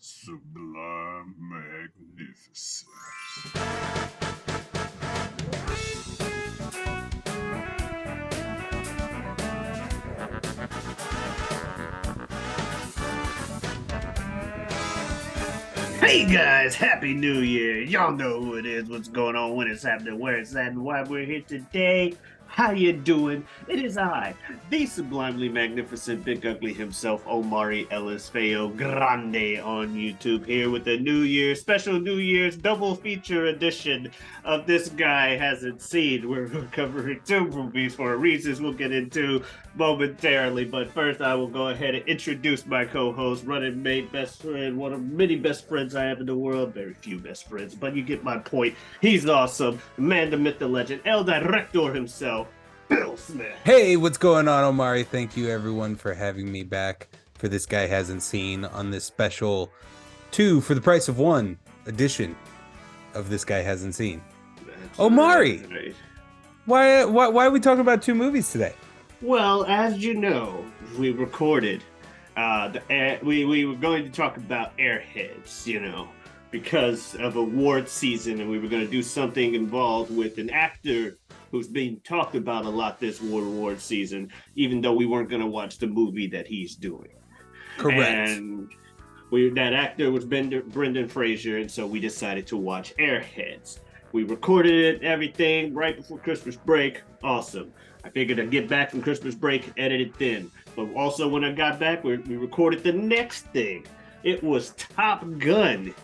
Sublime magnificence. Hey guys, Happy New Year. Y'all know who it is, what's going on, when it's happening, where it's at, and why we're here today. How you doing? It is I, the sublimely magnificent Big Ugly himself, Omari Ellis Feo Grande on YouTube, here with a New Year, special New Year's double feature edition of This Guy Hasn't Seen. We're covering two movies for reasons we'll get into momentarily, but first I will go ahead and introduce my co-host, running mate, best friend, one of many best friends I have in the world. Very few best friends, but you get my point. He's awesome. The man, the myth, the legend, El Director himself, Bill Smith. Hey, what's going on, Omari? Thank you, everyone, for having me back for This Guy Hasn't Seen on this special 2 for the price of 1 edition of This Guy Hasn't Seen. That's Omari, right. Why are we talking about 2 movies today? Well, as you know, we recorded. We were going to talk about Airheads, because of award season, and we were going to do something involved with an actor who's being talked about a lot this award season, even though we weren't going to watch the movie that he's doing. Correct. And that actor was Brendan Fraser, and so we decided to watch Airheads. We recorded it, everything, right before Christmas break. Awesome. I figured I'd get back from Christmas break, edit it then. But also when I got back, we recorded the next thing. It was Top Gun,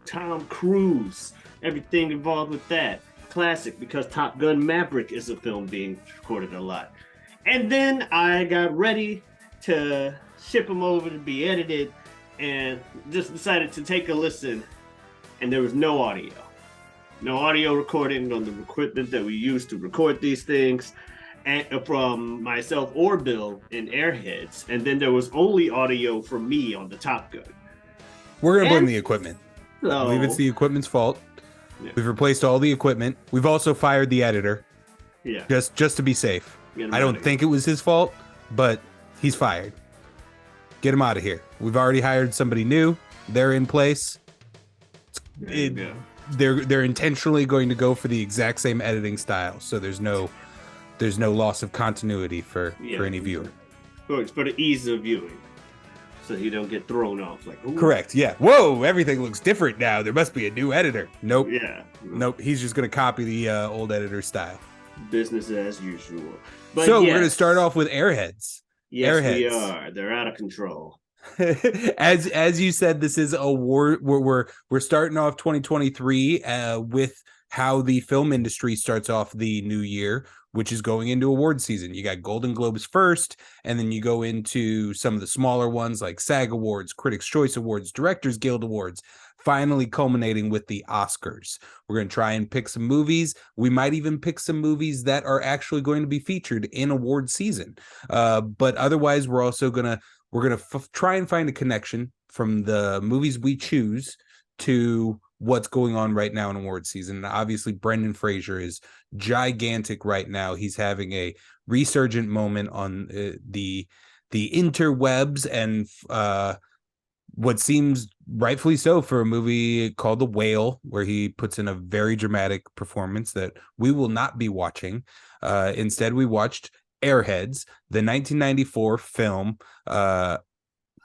Tom Cruise, everything involved with that. Classic, because Top Gun Maverick is a film being recorded a lot. And then I got ready to ship them over to be edited and just decided to take a listen, and there was no audio. No audio recording on the equipment that we use to record these things, and from myself or Bill in Airheads, and then there was only audio from me on the Top Gun. We're gonna blame the equipment. I believe it's the equipment's fault. Yeah. We've replaced all the equipment. We've also fired the editor. Yeah. Just to be safe. I don't think it was his fault, but he's fired. Get him out of here. We've already hired somebody new. They're in place. They're intentionally going to go for the exact same editing style, so there's no loss of continuity for any viewer. It's for the ease of viewing, so you don't get thrown off. Ooh. Correct. Yeah. Whoa, everything looks different now. There must be a new editor. Nope. Yeah. Nope. He's just going to copy the old editor style. Business as usual. But so we're going to start off with Airheads. Yes, Airheads. We are. They're out of control. as you said, this is a war. We're starting off 2023 with how the film industry starts off the new year, which is going into award season. You got Golden Globes first, and then you go into some of the smaller ones like SAG Awards, Critics' Choice Awards, Directors Guild Awards, finally culminating with the Oscars. We're going to try and pick some movies. We might even pick some movies that are actually going to be featured in award season. But otherwise, we're going to try and find a connection from the movies we choose to what's going on right now in award season. And obviously, Brendan Fraser is gigantic right now. He's having a resurgent moment on the interwebs, and what seems rightfully so for a movie called The Whale, where he puts in a very dramatic performance that we will not be watching. Instead, we watched Airheads, the 1994 film.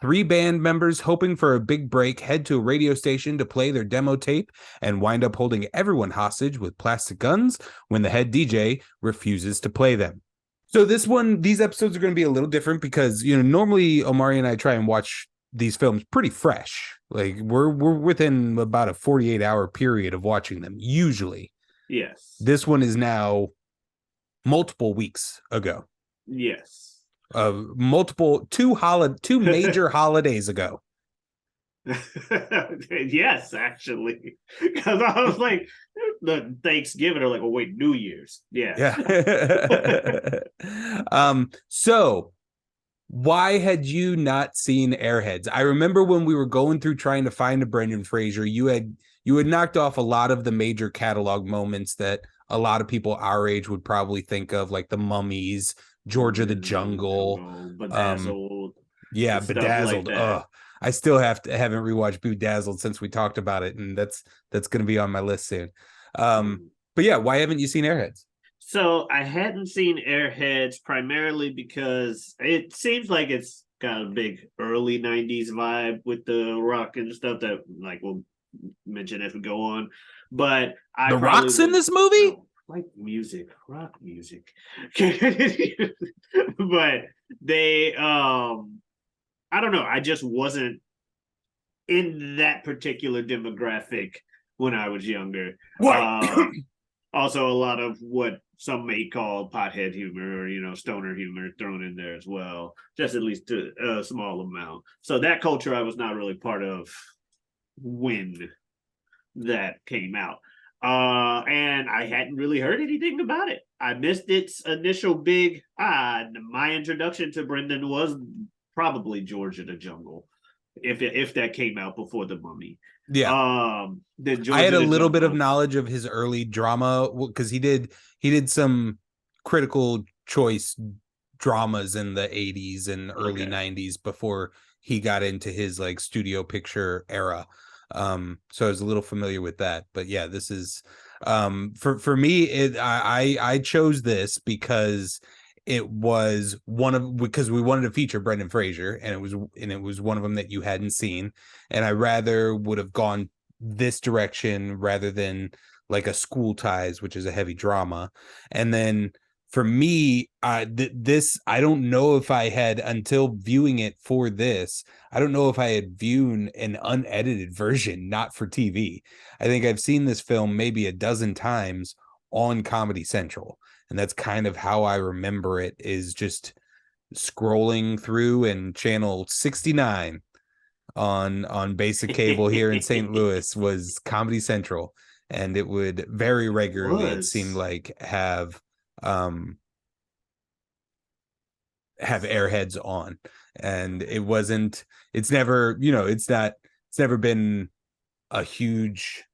3 band members hoping for a big break head to a radio station to play their demo tape and wind up holding everyone hostage with plastic guns when the head DJ refuses to play them. So these episodes are going to be a little different because, normally Omari and I try and watch these films pretty fresh. Like we're within about a 48-hour period of watching them, usually. Yes. This one is now multiple weeks ago. Yes. Two major holidays ago. Yes, actually, because I was like, the Thanksgiving or New Year's. Yeah. So why had you not seen Airheads? I remember when we were going through trying to find a Brendan Fraser, you had knocked off a lot of the major catalog moments that a lot of people our age would probably think of, like The Mummies, George of the Jungle, Bedazzled. Bedazzled. Like I still haven't rewatched Bedazzled since we talked about it, and that's going to be on my list soon. But yeah, why haven't you seen Airheads? So I hadn't seen Airheads primarily because it seems like it's got a big early '90s vibe with the rock and stuff that like we'll mention as we go on. But I The probably Rock's in would this movie? like music, rock music. But they I don't know, I just wasn't in that particular demographic when I was younger. What? Also, a lot of what some may call pothead humor or stoner humor thrown in there as well, just at least a small amount. So that culture I was not really part of when that came out. And I hadn't really heard anything about it. I missed its initial big. My introduction to Brendan was probably George of the Jungle, if that came out before the Mummy. Yeah. Then I George had of a the little bit of Jungle. knowledge of his early drama because he did some critical choice dramas in the 80s and early Okay. 90s before he got into his like studio picture era. So I was a little familiar with that. But yeah, this is for me I chose this because it was because we wanted to feature Brendan Fraser, and it was one of them that you hadn't seen, and I rather would have gone this direction rather than like a School Ties, which is a heavy drama. And then for me, this I don't know if I had, until viewing it for this, I don't know if I had viewed an unedited version, not for TV. I think I've seen this film maybe a dozen times on Comedy Central, and that's kind of how I remember it, is just scrolling through, and channel 69 on basic cable here in St. Louis was Comedy Central, and it would very It regularly, it seemed was. like, um have Airheads on. And it wasn't, it's never, it's never been a huge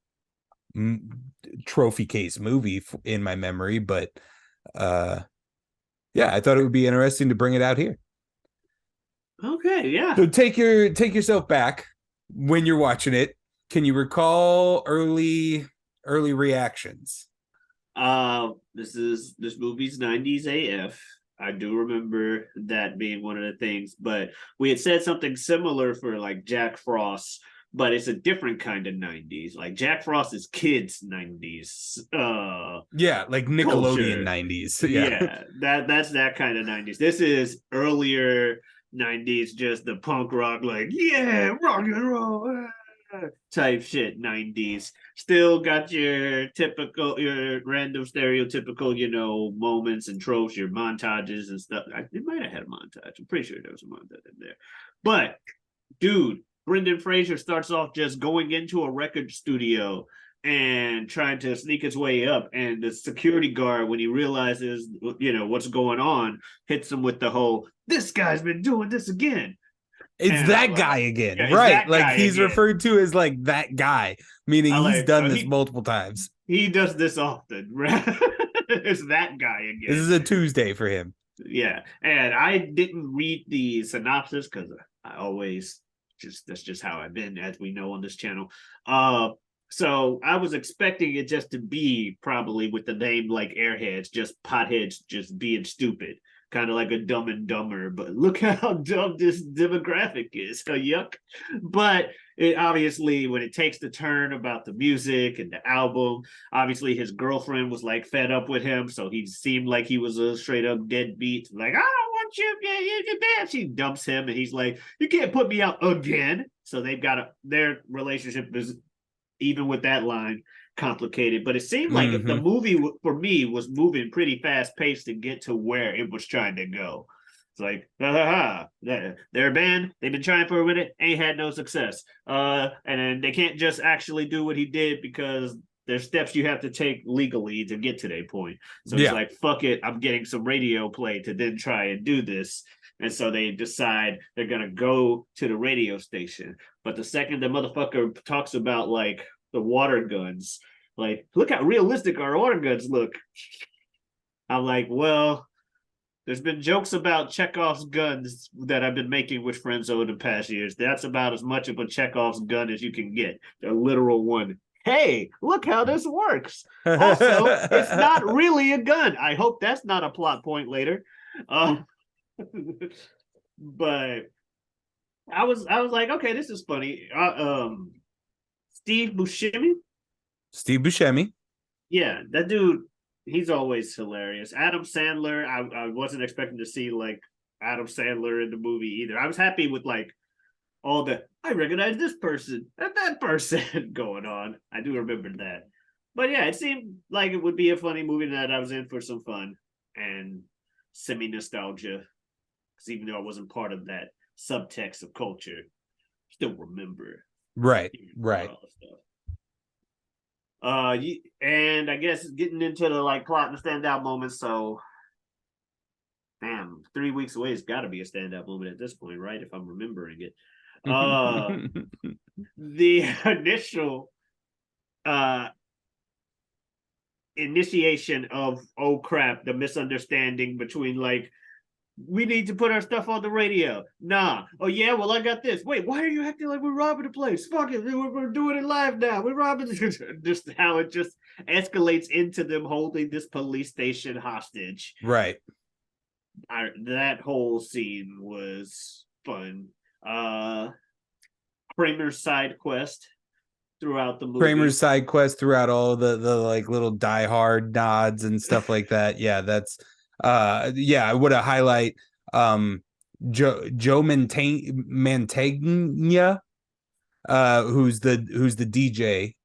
trophy case movie in my memory, but uh yeah, I thought it would be interesting to bring it out here. Okay, yeah. So take yourself back when you're watching it. Can you recall early reactions? This movie's '90s AF. I do remember that being one of the things, but we had said something similar for like Jack Frost, but it's a different kind of '90s. Like Jack Frost is kids '90s Yeah, like Nickelodeon culture. 90s. Yeah. Yeah, that's that kind of '90s. This is earlier '90s, just the punk rock, like yeah, rock and roll type shit. '90s still got your random stereotypical, moments and tropes, your montages and stuff. It might have had a montage. I'm pretty sure there was a montage in there, but dude, Brendan Fraser starts off just going into a record studio and trying to sneak his way up. And the security guard, when he realizes, what's going on, hits him with the whole, this guy's been doing this again. It's And I'm that guy like, again. yeah, it's Right. that Like guy he's again. referred to as like that guy, meaning I he's like, done this multiple times. he does this often. It's that guy This again. is a Tuesday for him. Yeah. And I didn't read the synopsis because I always that's just how I've been, as we know on this channel. So I was expecting it just to be probably with the name like Airheads, just potheads just being stupid, kind of like a Dumb and Dumber. But look how dumb this demographic is. Yuck. But it obviously, when it takes the turn about the music and the album, obviously his girlfriend was like fed up with him, so he seemed like he was a straight up deadbeat. Like, I don't want you. She dumps him, and he's like, you can't put me out again. So they've got their relationship is, even with that line, complicated. But it seemed like the Mm-hmm. movie for me was moving pretty fast paced to get to where it was trying to go. It's like, they're a band. They've been trying for a minute, ain't had no success. And then they can't just actually do what he did because there's steps you have to take legally to get to that point. So he's Yeah. like, fuck it, I'm getting some radio play to then try and do this. And so they decide they're gonna go to the radio station. But the second the motherfucker talks about like the water guns, like, look how realistic our water guns look. I'm like, well, There's been jokes about Chekhov's guns that I've been making with friends over the past years. That's about as much of a Chekhov's gun as you can get. A literal one. Hey, look how this works. Also, it's not really a gun. I hope that's not a plot point later. Uh, but I was like, okay, this is funny. Steve Buscemi. Steve Buscemi. Yeah, that dude, he's always hilarious. Adam Sandler, I wasn't expecting to see like Adam Sandler in the movie either. I was happy with like all the I recognize this person and that person going on. I do remember that. But yeah, it seemed like it would be a funny movie that I was in for some fun and semi nostalgia. Because even though I wasn't part of that subtext of culture, still remember. Right. Right. All the stuff. And I guess getting into the like plot and standout moments. So, damn, 3 weeks away has got to be a standout moment at this point, right? If I'm remembering it. The initial initiation of oh crap, the misunderstanding between like we need to put our stuff on the radio. Nah. Oh yeah, well I got this. Wait, why are you acting like we're robbing the place? Fuck it, we're doing it live now. We're robbing just how it just escalates into them holding this police station hostage. Right. That whole scene was fun. Kramer's side quest throughout the movie. Kramer's side quest throughout all the like little Die Hard nods and stuff like that. Yeah, that's I would have highlight Joe Mantegna, who's the DJ.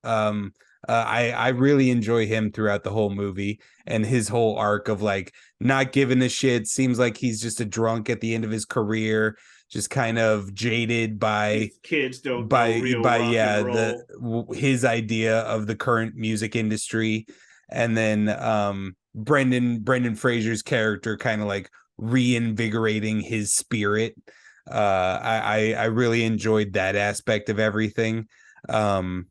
I really enjoy him throughout the whole movie and his whole arc of like not giving a shit. Seems like he's just a drunk at the end of his career, just kind of jaded by these kids don't know real rock and roll. His idea of the current music industry. And then Brendan Fraser's character kind of like reinvigorating his spirit. I really enjoyed that aspect of everything. I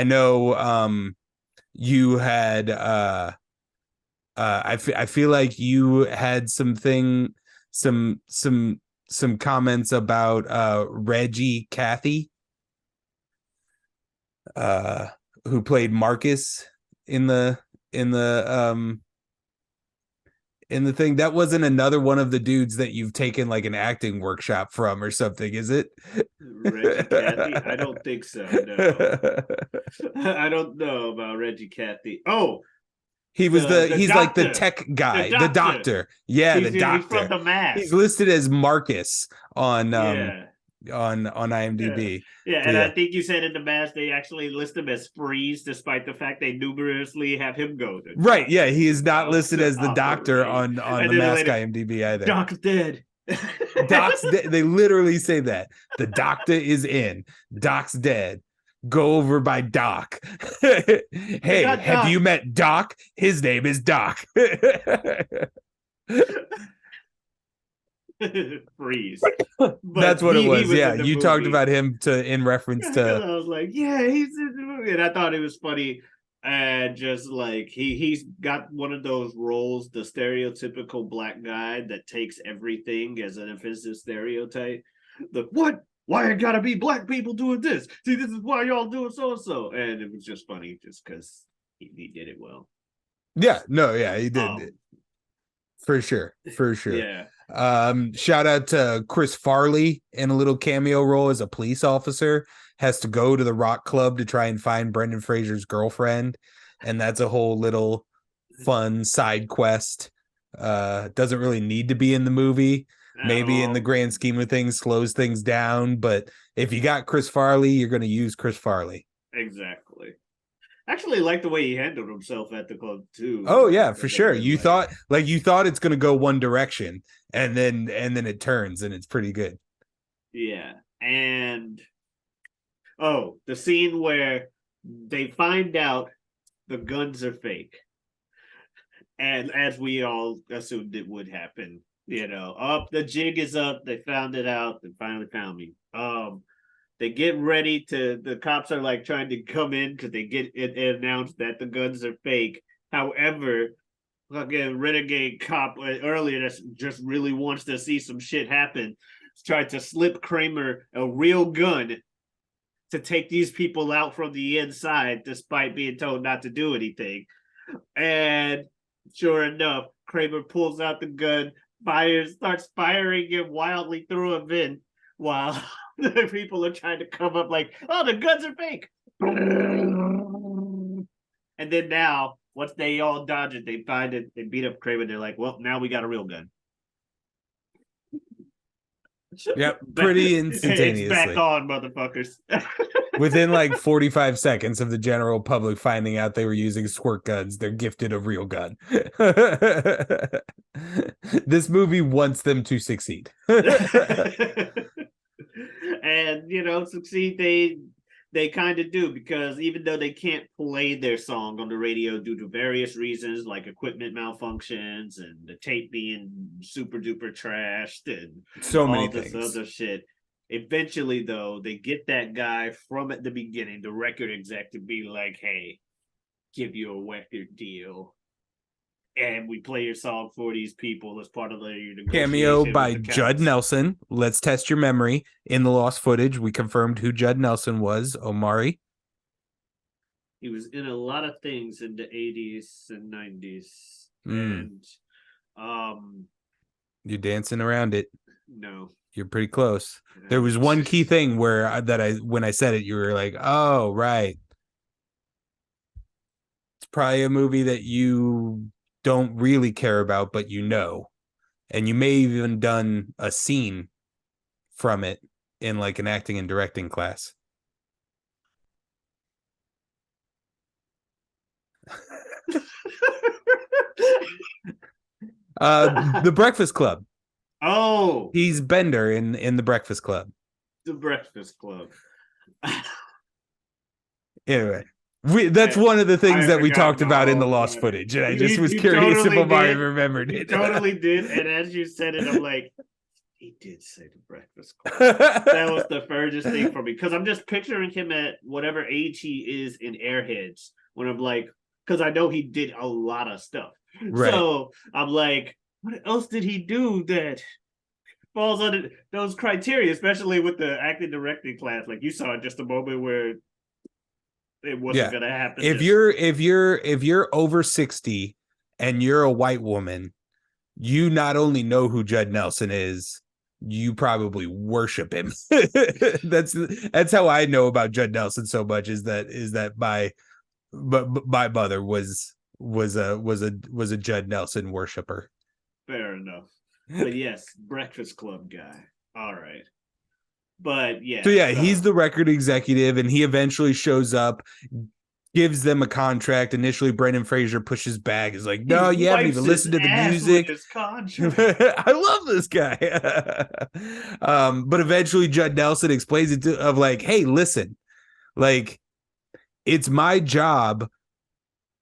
know you had I feel like you had some comments about Reggie Cathy, who played Marcus in the thing. That wasn't another one of the dudes that you've taken like an acting workshop from or something, is it? Reggie Cathy? I don't think so. No. I don't know about Reggie Cathy. Oh, he's doctor. Like the tech guy, the doctor. Yeah, the doctor. He's from The Mask. He's listed as Marcus on IMDb. Yeah, and I think you said in The Mask they actually list him as Freeze, despite the fact they numerously have him go. Right, yeah, he is not listed as the doctor on The Mask IMDb either. Doc's dead. They literally say that. The doctor is in. Doc's dead. Go over by Doc. Hey, have you met Doc? His name is Doc. Freeze. That's what it was. Yeah, you talked about him in reference to. I was like, yeah, he's in the movie, and I thought it was funny. And just like he's got one of those roles, the stereotypical black guy that takes everything as an offensive stereotype. The what? Why it gotta be black people doing this? See, this is why y'all doing so and so. And it was just funny just because he did it well. Yeah, no, yeah, he did. For sure. Yeah. Shout out to Chris Farley in a little cameo role as a police officer. Has to go to the rock club to try and find Brendan Fraser's girlfriend, and that's a whole little fun side quest. Doesn't really need to be in the movie. Maybe in the grand scheme of things slows things down, but if you got Chris Farley, you're going to use Chris Farley. Exactly. Actually like the way he handled himself at the club too. Oh yeah, for sure. You thought it's going to go one direction, and then it turns, and it's pretty good. Yeah. And the scene where they find out the guns are fake. And as we all assumed it would happen, the jig is up. They found it out. They finally found me. They get ready the cops are like trying to come in because they get it announced that the guns are fake. However, fucking renegade cop earlier that just really wants to see some shit happen. Tried to slip Kramer a real gun to take these people out from the inside, despite being told not to do anything. And sure enough, Kramer pulls out the gun, starts firing it wildly through a vent while the people are trying to come up like, oh, the guns are fake. And then now, once they all dodge it, they find it, they beat up Kramer. They're like, well, now we got a real gun. Yep, pretty It's back instantaneously. on, motherfuckers. Within like 45 seconds of the general public finding out they were using squirt guns, they're gifted a real gun. This movie wants them to succeed. And succeed they kind of do, because even though they can't play their song on the radio due to various reasons like equipment malfunctions and the tape being super duper trashed and So many all this things. other shit, eventually though they get that guy from at the beginning, the record exec, to be like, hey, give you a record deal and we play your song for these people as part of the Cameo negotiation with by the Judd cops. Nelson. Let's test your memory. In the lost footage, we confirmed who Judd Nelson was. Omari. He was in a lot of things in the 80s and 90s. Mm. And You're dancing around it. no. You're pretty close. There was one key thing where when I said it, you were like, "Oh, right." It's probably a movie that you don't really care about, but you know, and you may have even done a scene from it in like an acting and directing class. The Breakfast Club. Oh, He's Bender in the Breakfast Club. The Breakfast Club. Anyway, that's one of the things I that we forgot. talked about in the No, lost footage, and I just was you curious if totally Omari did. remembered You it. totally did. And as you said it, I'm like, he did say The Breakfast Club. That was the furthest thing for me, because I'm just picturing him at whatever age he is in Airheads. When I'm like, because I know he did a lot of stuff. Right. So I'm like, what else did he do that falls under those criteria, especially with the acting directing class? Like you saw just a moment where it wasn't gonna happen. If you're over 60 and you're a white woman, you not only know who Judd Nelson is, you probably worship him. That's how I know about Judd Nelson so much, is that my mother was a Judd Nelson worshiper. Fair enough. But yes, Breakfast Club guy. All right. But yeah. So yeah, he's the record executive, and he eventually shows up, gives them a contract. Initially, Brendan Fraser pushes back. Is like, no, you haven't even listened to the music. His contract. I love this guy. But eventually, Judd Nelson explains it of like, hey, listen, like, it's my job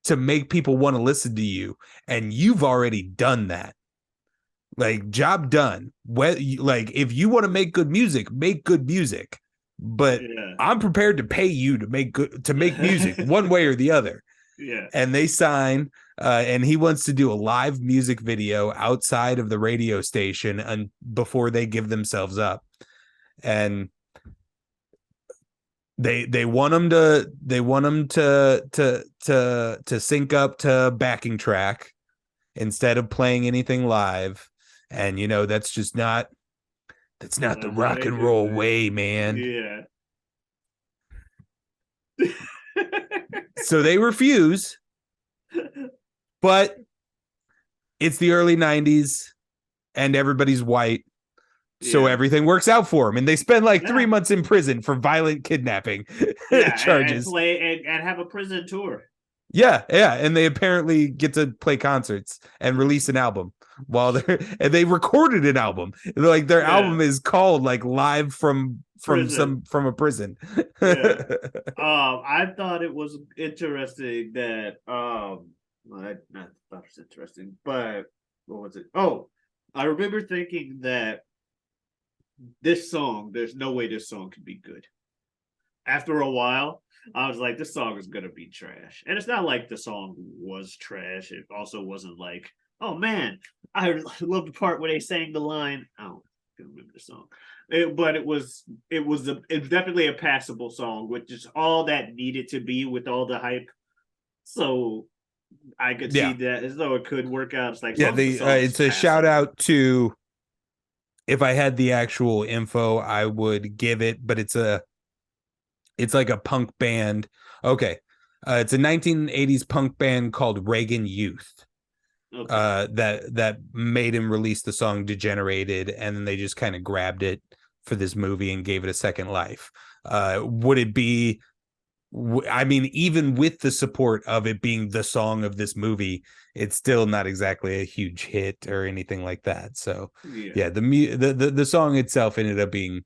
to make people want to listen to you, and you've already done that. Like, job done. Like, if you want to make good music, but I'm prepared to pay you to make music one way or the other. Yeah. And they sign, and he wants to do a live music video outside of the radio station and before they give themselves up. And they want him to sync up to backing track instead of playing anything live. And that's not the rock and roll way, man. Yeah. So they refuse, but it's the early 90s and everybody's white. So everything works out for them, and they spend like 3 months in prison for violent kidnapping charges. And have a prison tour. Yeah, and they apparently get to play concerts and release an album they recorded an album. Like, their album is called like Live from a prison. Yeah. I thought it was interesting that well, I thought it was interesting, but what was it? Oh, I remember thinking that this song, there's no way this song could be good. after a while, I was like, this song is gonna be trash. And it's not like the song was trash. It also wasn't like, oh man, I love the part where they sang the line. I don't remember the song. But it was definitely a passable song with just all that needed to be with all the hype. So I could see Yeah. that as though it could work out. It's like, as Yeah, long as the song is it's a shout passable. out to, if I had the actual info, I would give it, but it's like a punk band. Okay. It's a 1980s punk band called Reagan Youth. Okay. That made him release the song Degenerated, and then they just kind of grabbed it for this movie and gave it a second life. Would it be, I mean, even with the support of it being the song of this movie, it's still not exactly a huge hit or anything like that. So Yeah. yeah, the song itself ended up being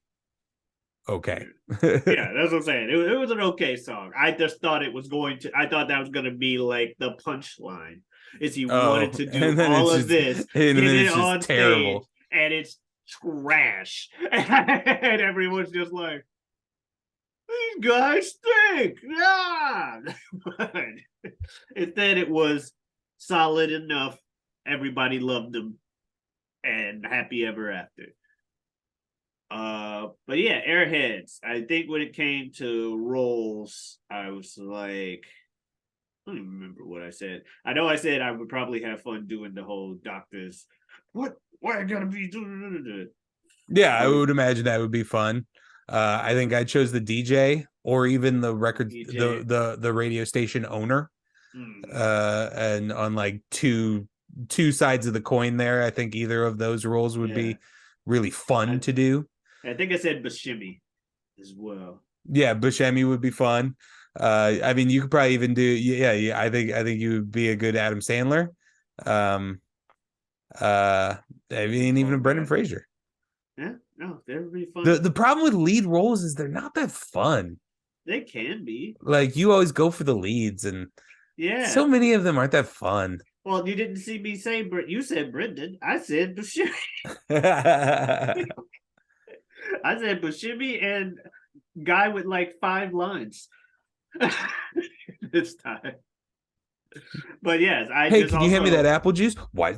okay. Yeah, that's what I'm saying. It was an okay song. I just thought it was going to. I thought that was going to be like the punchline. Is he wanted Oh, to do and then all it's of just this, and get then it it's just on stage, terrible. and it's trash, and everyone's just like, "These guys stink." Yeah, but instead it was solid enough. Everybody loved them, and happy ever after. But yeah, Airheads. I think when it came to roles, I was like, I don't even remember what I said. I know I said I would probably have fun doing the whole doctors. What? Why I gotta be doing? Yeah, I But would imagine that would be fun. I think I chose the DJ or even the record, DJ, the radio station owner. hmm, And on like two sides of the coin there, I think either of those roles would yeah, be really fun I to do. I think I said Bashimi as well. Yeah, Buscemi would be fun. I mean, you could probably even do, yeah. I think you would be a good Adam Sandler. Um, I mean, Oh even Brendan god, Fraser. yeah, no, they're really The fun. the problem with lead roles is they're not that fun. They can be, Like you always go for the leads, and so yeah. many of them aren't that fun. Well, you didn't see me say, you said Brendan. I said Bashimi. I said Bushimi and guy with like 5 lines this time. But yes, I Hey, just can you hand me that also apple juice? Why?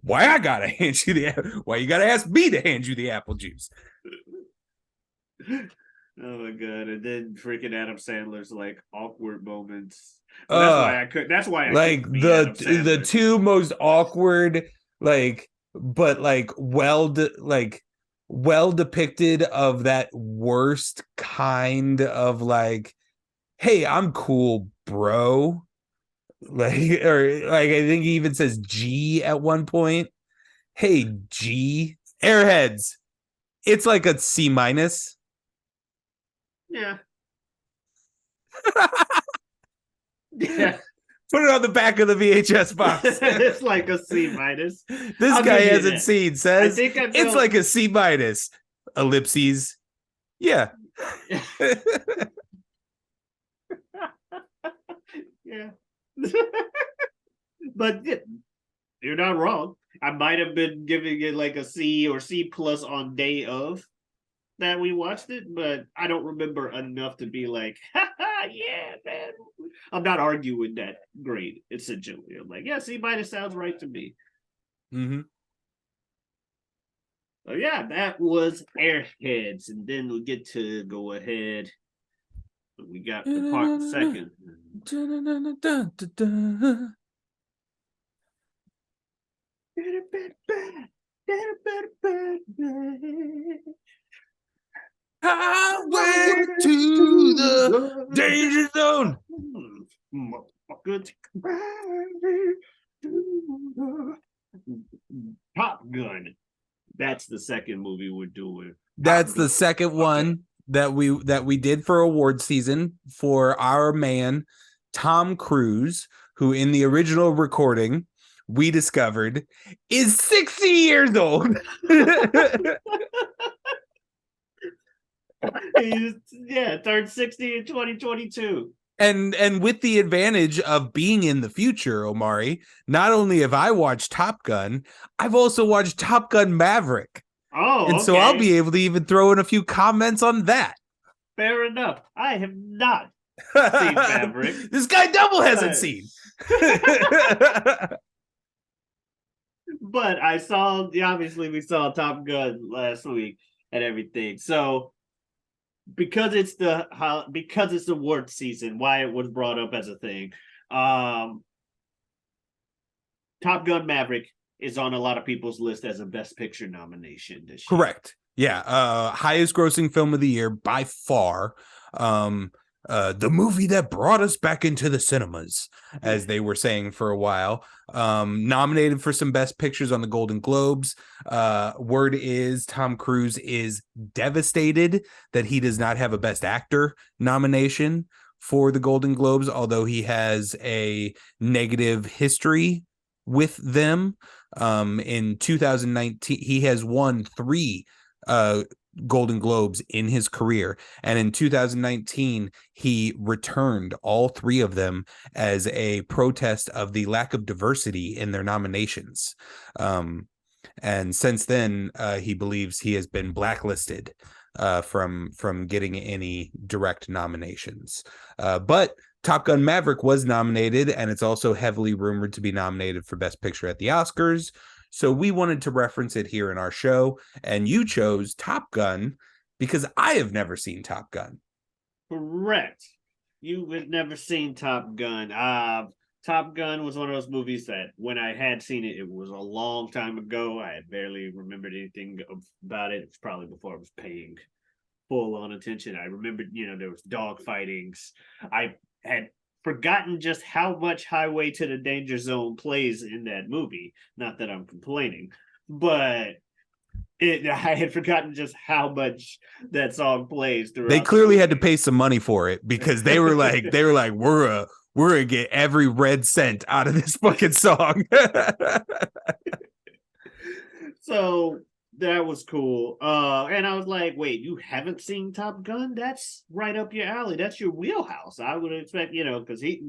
Why I gotta hand you the? Why you gotta ask me to hand you the apple juice? oh my god, and then freaking Adam Sandler's like awkward moments. Well, Uh, that's why I like couldn't be Adam the Sandler. two most awkward, like, but like well depicted of that worst kind of like, hey, I'm cool, bro. Like, or like I think he even says G at one point. Hey, G, Airheads. It's like a C minus. Yeah. Yeah. Put it on the back of the VHS box. It's like a C minus. This I'll guy give you hasn't that. seen, I says think I it's felt like a C minus. Ellipses. Yeah. yeah. But yeah, you're not wrong. I might have been giving it like a C or C plus on day of that we watched it, but I don't remember enough to be like, yeah, man. I'm not arguing that grade, essentially. I'm like, yeah, C minus sounds right to me. Mm-hmm. So yeah, that was Airheads. And then we get to go ahead. We got the part second. Highway to the danger zone. Top Gun. That's the second movie we're doing. That's the second one that we did for award season for our man Tom Cruise, who in the original recording we discovered is 60 years old. Turned 60 in 2022. And with the advantage of being in the future, Omari, not only have I watched Top Gun, I've also watched Top Gun Maverick. And Oh, so I'll okay. be able to even throw in a few comments on that. fair enough. I have not seen Maverick, This guy double hasn't but seen. but I saw. Obviously, we saw Top Gun last week and everything. So because it's award season, why it was brought up as a thing. Um, Top Gun Maverick is on a lot of people's list as a Best Picture nomination this year. Correct. Yeah. Highest grossing film of the year by far. The movie that brought us back into the cinemas, as they were saying for a while. Nominated for some best pictures on the Golden Globes. Word is Tom Cruise is devastated that he does not have a best actor nomination for the Golden Globes, although he has a negative history with them. In 2019, he has won 3 Golden Globes in his career, and in 2019 he returned all 3 of them as a protest of the lack of diversity in their nominations. And since then he believes he has been blacklisted from getting any direct nominations. But Top Gun Maverick was nominated, and it's also heavily rumored to be nominated for Best Picture at the Oscars. So we wanted to reference it here in our show, and you chose Top Gun because I have never seen Top Gun. Correct. You had never seen Top Gun. Top Gun was one of those movies that when I had seen it, it was a long time ago. I had barely remembered anything about it. It's probably before I was paying full on attention. I remembered, there was dog fightings. I had forgotten just how much Highway to the Danger Zone plays in that movie. Not that I'm complaining, but I had forgotten just how much that song plays throughout. They clearly had to pay some money for it because they were like, we're gonna get every red cent out of this fucking song. So that was cool. And I was like, wait, you haven't seen Top Gun? That's right up your alley. That's your wheelhouse. I would expect, because he,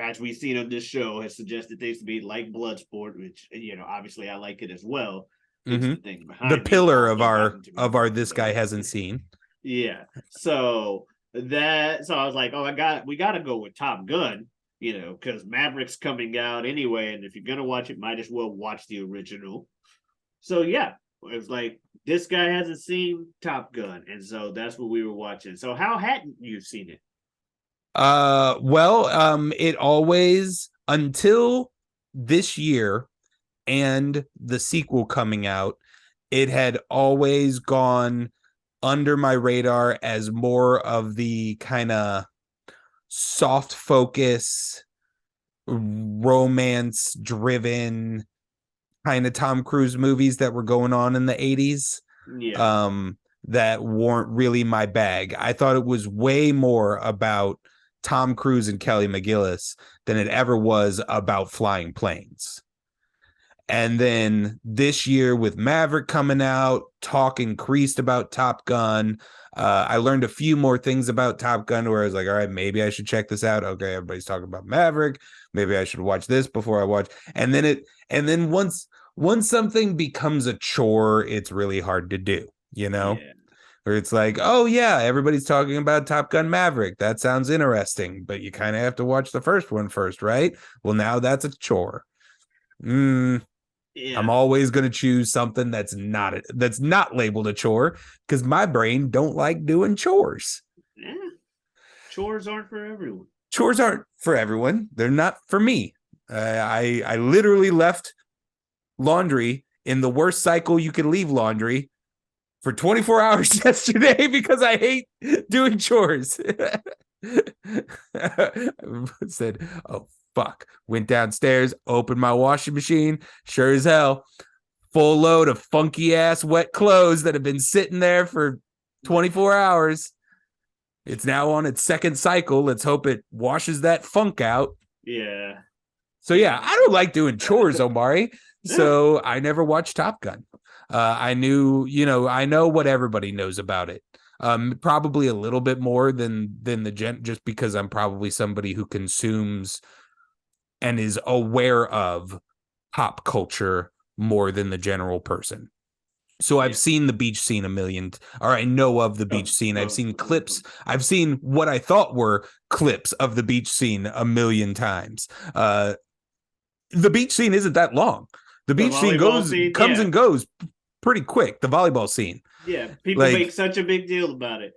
as we've seen on this show, has suggested things to be like Bloodsport, which, obviously I like it as well. Mm-hmm. The thing behind the pillar of also our this guy hasn't seen. Yeah. So I was like, we got to go with Top Gun, because Maverick's coming out anyway, and if you're gonna watch it, might as well watch the original. So yeah, it was like this guy hasn't seen Top Gun, and so that's what we were watching. So how hadn't you seen it? It always, until this year and the sequel coming out, it had always gone under my radar as more of the kind of soft focus, romance driven kind of Tom Cruise movies that were going on in the 80s. Yeah. That weren't really my bag. I thought it was way more about Tom Cruise and Kelly McGillis than it ever was about flying planes. And then this year with Maverick coming out, talk increased about Top Gun. I learned a few more things about Top Gun where I was like, all right, maybe I should check this out. Okay, everybody's talking about Maverick. Maybe I should watch this before I watch. And then once something becomes a chore, it's really hard to do, Yeah. Where it's like, oh yeah, everybody's talking about Top Gun Maverick. That sounds interesting, but you kind of have to watch the first one first, right? Well, now that's a chore. Yeah. I'm always going to choose something that's not labeled a chore because my brain don't like doing chores. Yeah. Chores aren't for everyone. Chores aren't for everyone. They're not for me. I literally left laundry in the worst cycle you can leave laundry for 24 hours yesterday because I hate doing chores. Said, oh, fuck. Went downstairs, opened my washing machine. Sure as hell, full load of funky ass wet clothes that have been sitting there for 24 hours. It's now on its second cycle. Let's hope it washes that funk out. Yeah. So yeah, I don't like doing chores, Omari. So I never watched Top Gun. I know what everybody knows about it. Probably a little bit more than the just because I'm probably somebody who consumes and is aware of pop culture more than the general person. So I've seen the beach scene a million, or I know of the beach scene. I've seen clips. I've seen what I thought were clips of the beach scene a million times. The beach scene isn't that long. The beach scene comes and goes pretty quick. The volleyball scene. Yeah, people make such a big deal about it.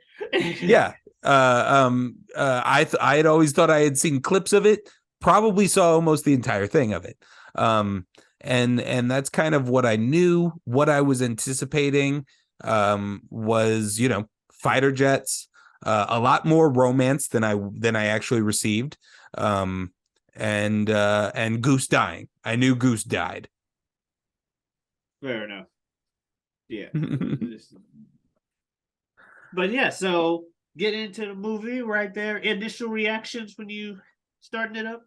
Yeah. I had always thought I had seen clips of it. Probably saw almost the entire thing of it. And that's kind of what I knew. What I was anticipating was, fighter jets, a lot more romance than I actually received. And Goose dying. I knew Goose died. Fair enough. Yeah. But yeah, so get into the movie right there. Initial reactions when you starting it up?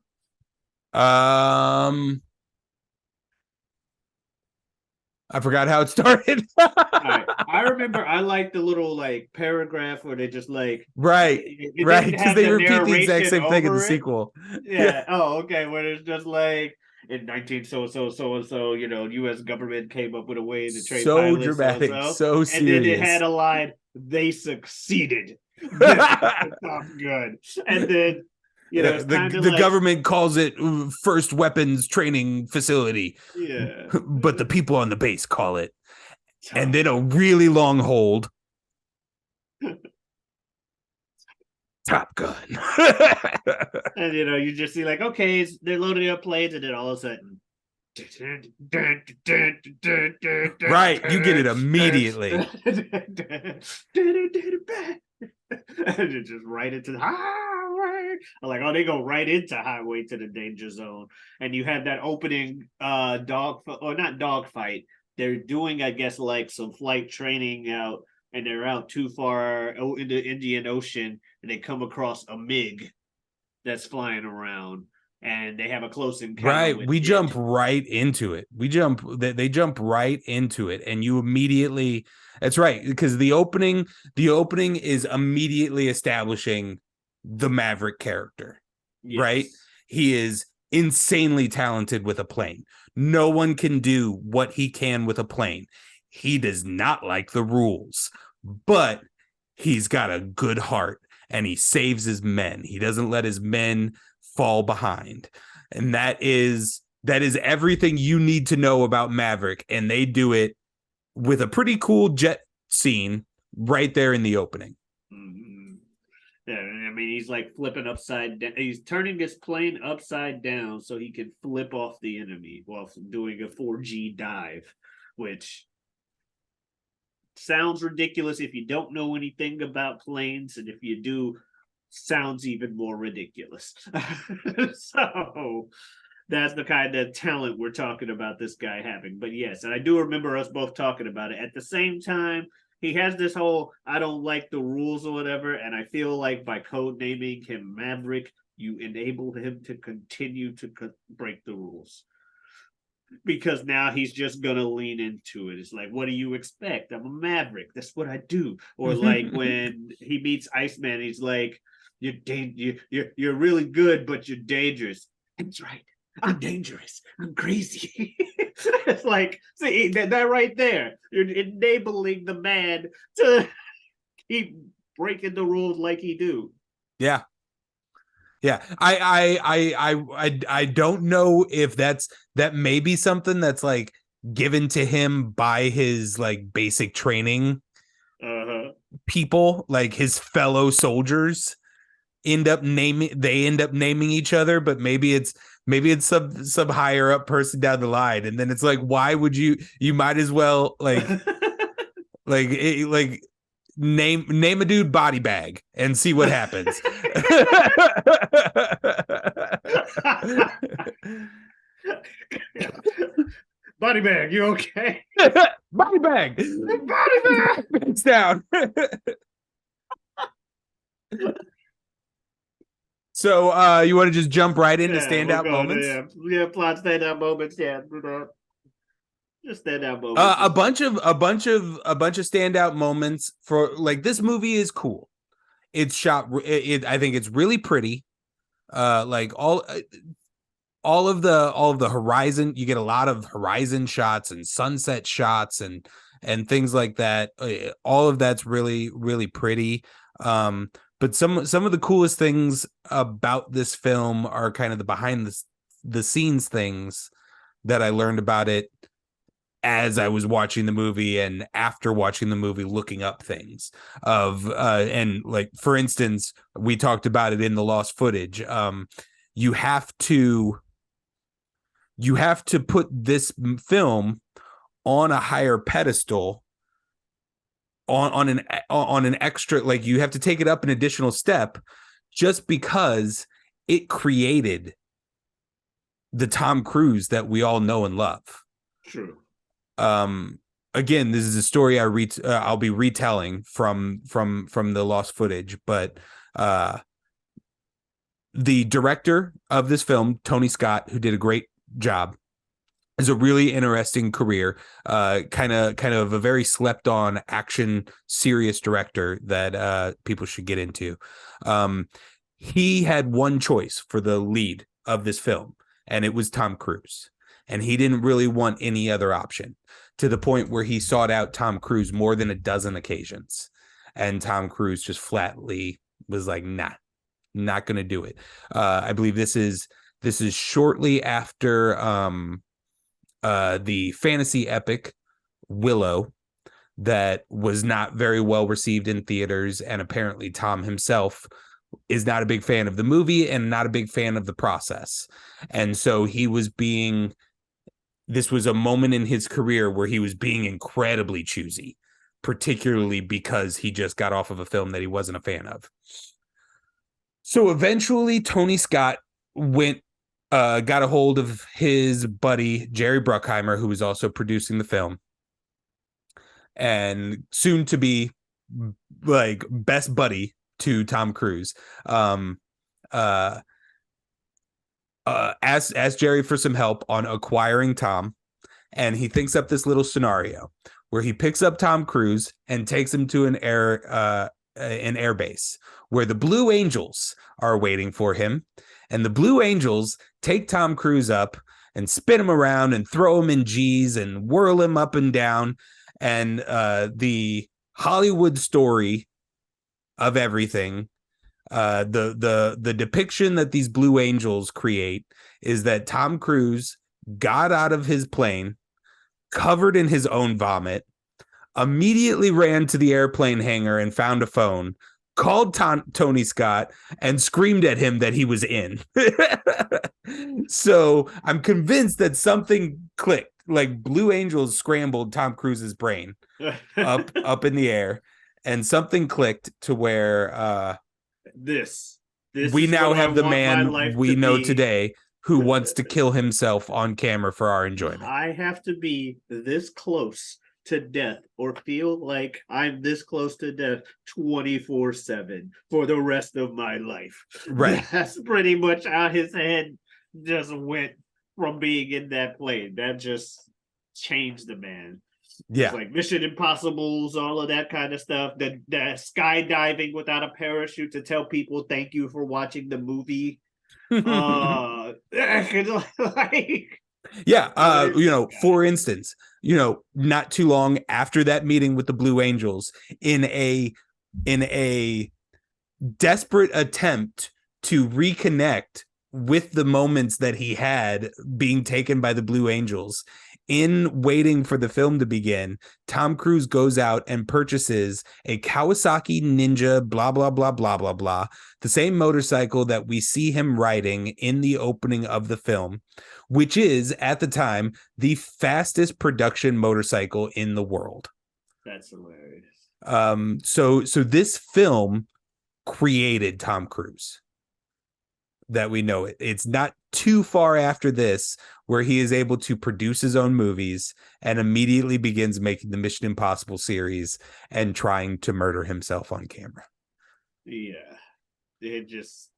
I forgot how it started. Right. I remember I liked the little paragraph where they just right, because they repeat the exact same thing in the sequel. Yeah. Oh, okay. Where it's just in 19 so U.S. government came up with a way to train pilots. So dramatic, so serious. And then it had a line, "They succeeded." Good. And then the government calls it first weapons training facility. Yeah. But the people on the base call it. And then a really long hold. Top Gun. And you just see okay, they're loading up planes, and then all of a sudden, right, you get it immediately. And it's just right into the highway. I'm like, oh, they go right into highway to the danger zone. And you have that opening not dog fight. They're doing, I guess, some flight training out, and they're out too far in the Indian Ocean, and they come across a MiG that's flying around, and they have a close encounter. Right, we jump right into it. They jump right into it, and you immediately. That's right, because the opening is immediately establishing the Maverick character. Yes. Right, he is insanely talented with a plane. No one can do what he can with a plane. He does not like the rules, but he's got a good heart, and he saves his men. He doesn't let his men fall behind. And that is everything you need to know about Maverick. And they do it with a pretty cool jet scene right there in the opening. Mm-hmm. Yeah, I mean, he's flipping upside down. He's turning his plane upside down so he can flip off the enemy while doing a 4G dive, which sounds ridiculous if you don't know anything about planes, and if you do, sounds even more ridiculous. So that's the kind of talent we're talking about this guy having. But yes, and I do remember us both talking about it. At the same time, he has this whole I don't like the rules or whatever, and I feel like by code naming him Maverick, you enable him to continue to break the rules. Because now he's just gonna lean into it. It's like, what do you expect? I'm a Maverick. That's what I do. Or when he meets Iceman, he's like, you're really good, but you're dangerous. That's right. I'm dangerous. I'm crazy. It's see that right there. You're enabling the man to keep breaking the rules like he do. Yeah. Yeah, I don't know if that may be something that's given to him by his basic training people, his fellow soldiers end up naming each other, but maybe it's some higher up person down the line, and then it's why would you might as well name a dude Body Bag and see what happens. Body Bag, you okay? Body Bag. Body Bag. It's down. So you want to just jump right into standout moments? Yeah, plot standout moments. Yeah. Just standout moments. A bunch of standout moments for this movie is cool. It's shot. I think it's really pretty. All of the horizon. You get a lot of horizon shots and sunset shots, and and things like that. All of that's really, really pretty. But some of the coolest things about this film are kind of the behind the scenes things that I learned about it as I was watching the movie and after watching the movie, looking up things and like, for instance, we talked about it in the lost footage. You have to put this film on a higher pedestal, on an extra, like, you have to take it up an additional step just because it created the Tom Cruise that we all know and love. True. Again, this is a story I'll be retelling from the lost footage, but the director of this film, Tony Scott, who did a great job, is a really interesting career. Kind of a very slept on action serious director that people should get into. He had one choice for the lead of this film, and it was Tom Cruise. And he didn't really want any other option, to the point where he sought out Tom Cruise more than a dozen occasions. And Tom Cruise just flatly was like, nah, not going to do it. I believe this is shortly after the fantasy epic Willow, that was not very well received in theaters. And apparently Tom himself is not a big fan of the movie and not a big fan of the process. And so this was a moment in his career where he was being incredibly choosy, particularly because he just got off of a film that he wasn't a fan of. So eventually Tony Scott got a hold of his buddy, Jerry Bruckheimer, who was also producing the film, and soon to be like best buddy to Tom Cruise. Asked Jerry for some help on acquiring Tom, and he thinks up this little scenario where he picks up Tom Cruise and takes him to an air base where the Blue Angels are waiting for him, and the Blue Angels take Tom Cruise up and spin him around and throw him in G's and whirl him up and down. And the Hollywood story of everything, the depiction that these Blue Angels create, is that Tom Cruise got out of his plane covered in his own vomit, immediately ran to the airplane hangar and found a phone, called Tony Scott, and screamed at him that he was in. So I'm convinced that something clicked. Like, Blue Angels scrambled Tom Cruise's brain up in the air, and something clicked to where this we now have the man we know today who wants to kill himself on camera for our enjoyment. I have to be this close to death, or feel like I'm this close to death 24/7 for the rest of my life. Right. That's pretty much how his head just went from being in that plane. That just changed the man. Yeah. It's like Mission Impossibles, all of that kind of stuff. The skydiving without a parachute to tell people thank you for watching the movie. For instance, not too long after that meeting with the Blue Angels, in a desperate attempt to reconnect with the moments that he had being taken by the Blue Angels, in waiting for the film to begin, Tom Cruise goes out and purchases a Kawasaki Ninja, blah, blah, blah, blah, blah, blah, the same motorcycle that we see him riding in the opening of the film, which is, at the time, the fastest production motorcycle in the world. That's hilarious. So this film created Tom Cruise that we know it. It's not too far after this where he is able to produce his own movies and immediately begins making the Mission Impossible series and trying to murder himself on camera. Yeah. It just,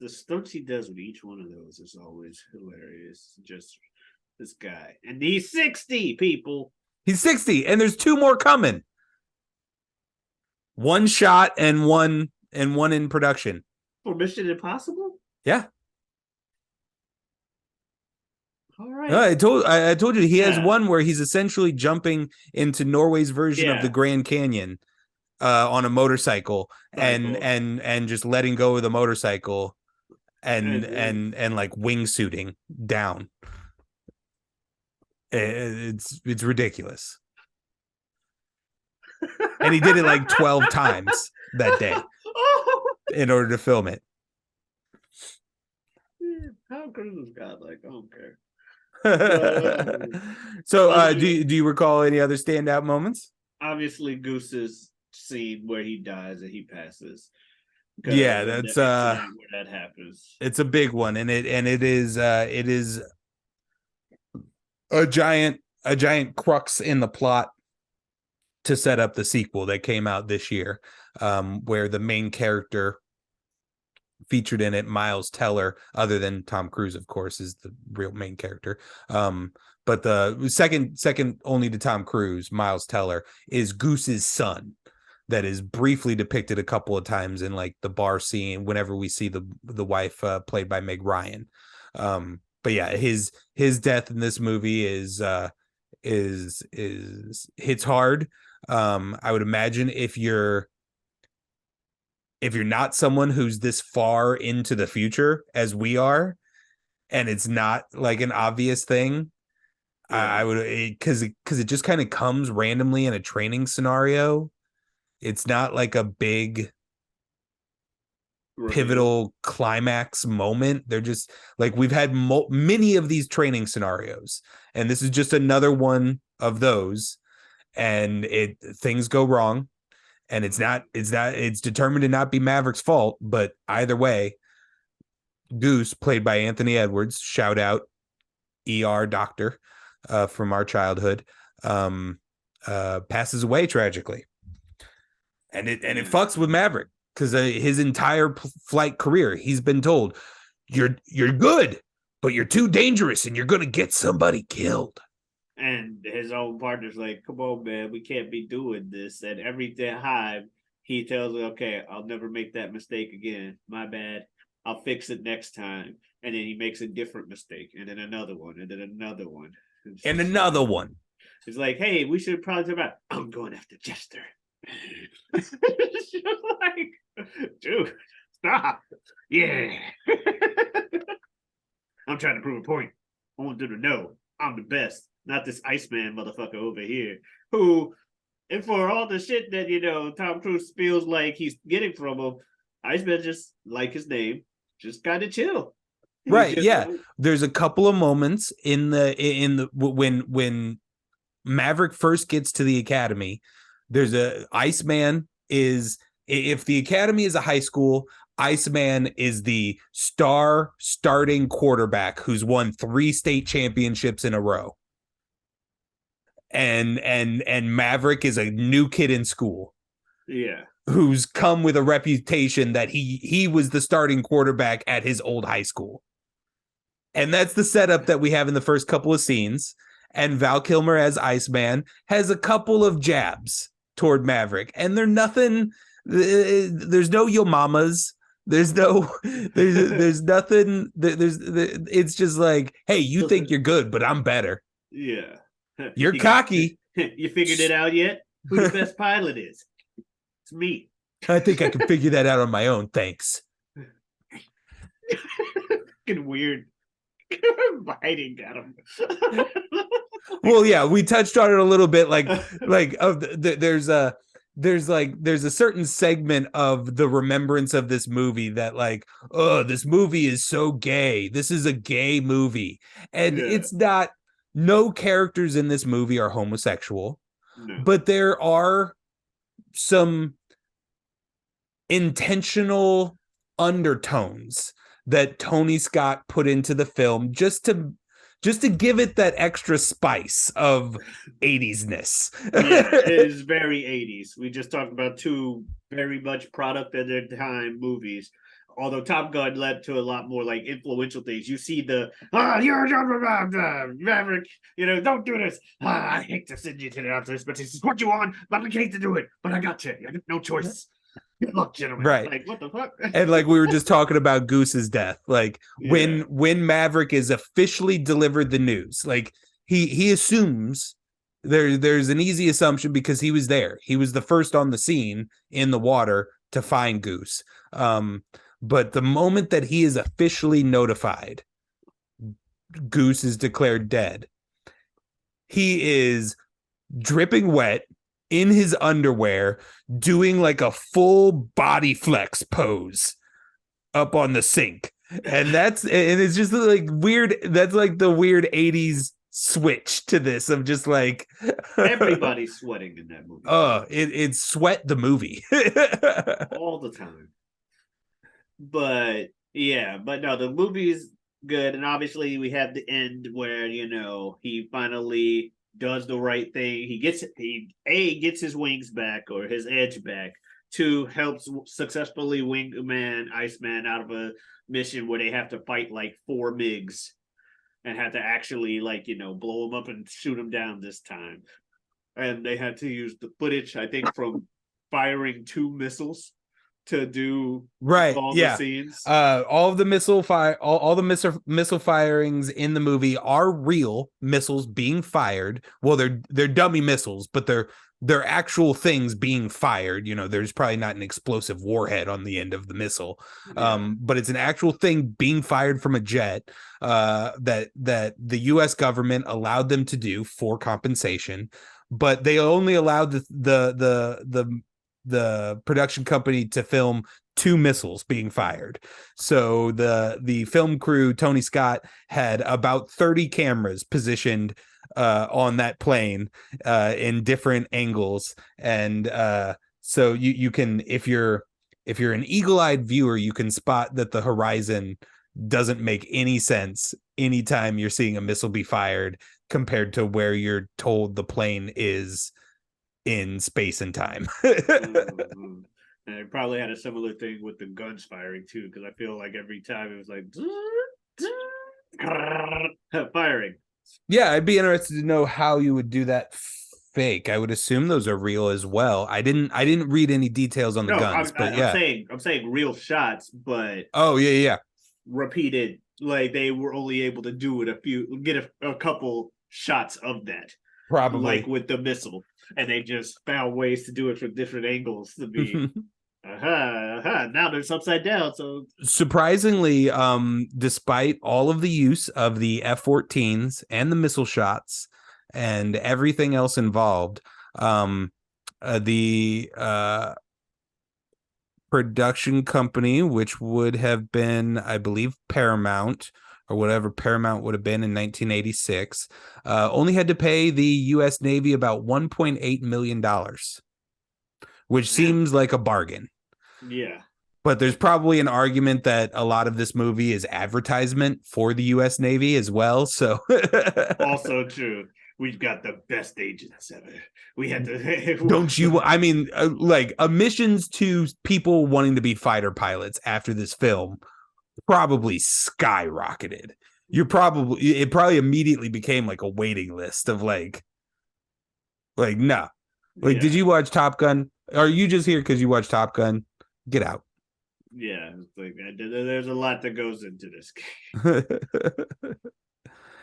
the stunts he does with each one of those is always hilarious. Just this guy. And he's 60, people. He's 60, and there's 2 more coming. One shot and one in production. For Mission Impossible? Yeah. All No, right. I told you he has Yeah. one where he's essentially jumping into Norway's version of the Yeah. Grand Canyon on a motorcycle Cycle. and just letting go of the motorcycle And and like wingsuiting down. It's ridiculous. And he did it like 12 times that day in order to film it. Tom Cruise is godlike. I don't care. But So other do you recall any other standout moments? obviously Goose's scene where he dies and he passes because Yeah, of that's the incident where that happens. it's a big one, and it is a giant crux in the plot to set up the sequel that came out this year, where the main character featured in it, Miles Teller, other than Tom Cruise, of course, is the real main character. But the second only to Tom Cruise, Miles Teller is Goose's son. That is briefly depicted a couple of times in like the bar scene whenever we see the wife played by Meg Ryan. But yeah, his death in this movie is hits hard. I would imagine if you're not someone who's this far into the future as we are, and it's not like an obvious thing, Yeah. I would, because it just kind of comes randomly in a training scenario. It's not like a big Reveal. pivotal climax moment. They're just like, we've had many of these training scenarios, and this is just another one of those. And things go wrong, and it's determined to not be Maverick's fault. But either way, Goose, played by Anthony Edwards, shout out ER doctor from our childhood, passes away tragically, and it Yeah. fucks with Maverick because his entire flight career, he's been told, you're good, but you're too dangerous, and you're gonna get somebody killed. And his own partner's like, come on, man, we can't be doing this. And every time he tells him, okay, I'll never make that mistake again. My bad. I'll fix it next time. And then he makes a different mistake, and then another one, and then another one. And another like, one. It's like, hey, we should probably talk about, I'm going after Jester. Like, dude, stop. Yeah. I'm trying to prove a point. I want them to know I'm the best, not this Iceman motherfucker over here who, and for all the shit that, Tom Cruise feels like he's getting from him, Iceman just, like his name, just kind of chill. Right, yeah. There's a couple of moments in the when Maverick first gets to the academy. There's a Iceman is, if the academy is a high school, Iceman is the starting quarterback who's won 3 state championships in a row. And Maverick is a new kid in school. Yeah. Who's come with a reputation that he was the starting quarterback at his old high school. And that's the setup that we have in the first couple of scenes. And Val Kilmer as Iceman has a couple of jabs toward Maverick, and they're nothing. There's no yo mamas. There's no. There's nothing. It's just like, hey, you think you're good, but I'm better. Yeah. You're cocky. You figured it out yet? Who the best pilot is? It's me. I think I can figure that out on my own. Thanks. Fucking weird. Biting at him. Well, yeah, we touched on it a little bit. There's a certain segment of the remembrance of this movie that, like, oh, this movie is so gay. This is a gay movie, and it's not. No characters in this movie are homosexual, but there are some intentional undertones that Tony Scott put into the film just to give it that extra spice of 80s-ness. Yeah, it is very 80s. We just talked about 2 very much product of their time movies. Although Top Gun led to a lot more like influential things. You see the you're Maverick, don't do this. I hate to send you to the office, but this is what you want. But I hate to do it. But I got you. I got no choice. Look, gentlemen, Right. like what the fuck? And like we were just talking about Goose's death, like Yeah, when Maverick is officially delivered the news, like he assumes there's an easy assumption because he was there. He was the first on the scene in the water to find Goose. But the moment that he is officially notified, Goose is declared dead. He is dripping wet in his underwear, doing like a full body flex pose up on the sink. And it's just like weird. That's like the weird 80s switch to this of just like everybody's sweating in that movie it's Sweat the movie. all the time. But yeah, but no, the movie's good, and obviously we have the end where he finally does the right thing. He gets his wings back or his edge back. Two, helps successfully Wingman Iceman out of a mission where they have to fight like 4 MiGs and have to actually blow them up and shoot them down this time. And they had to use the footage, I think, from firing 2 missiles to do Right. all the Yeah. scenes. All of the all the missile firings in the movie are real missiles being fired. Well, they're dummy missiles, but they're actual things being fired. There's probably not an explosive warhead on the end of the missile. But it's an actual thing being fired from a jet that the US government allowed them to do for compensation, but they only allowed the production company to film 2 missiles being fired. So the film crew, Tony Scott, had about 30 cameras positioned on that plane in different angles. And so you can, if you're an eagle-eyed viewer, you can spot that the horizon doesn't make any sense anytime you're seeing a missile be fired compared to where you're told the plane is in space and time. Mm-hmm. And it probably had a similar thing with the guns firing too, because I feel like every time it was like firing. Yeah, I'd be interested to know how you would do that fake. I would assume those are real as well. I didn't read any details on the No, guns, but I'm yeah. saying real shots, but Oh yeah. repeated. Like they were only able to do it get a couple shots of that, Probably like with the missile, and they just found ways to do it from different angles to be. Now it's upside down. So surprisingly, despite all of the use of the F-14s and the missile shots and everything else involved, the production company, which would have been, I believe, Paramount or whatever Paramount would have been in 1986, only had to pay the U.S. Navy about $1.8 million, which seems like a bargain. Yeah. But there's probably an argument that a lot of this movie is advertisement for the U.S. Navy as well. So also true. We've got the best agents ever. We had to. Don't you? I mean, like emissions to people wanting to be fighter pilots after this film probably skyrocketed. It probably immediately became like a waiting list of like nah. Like, did you watch Top Gun? Are you just here because you watch Top Gun? Get out. Yeah, like there's a lot that goes into this game.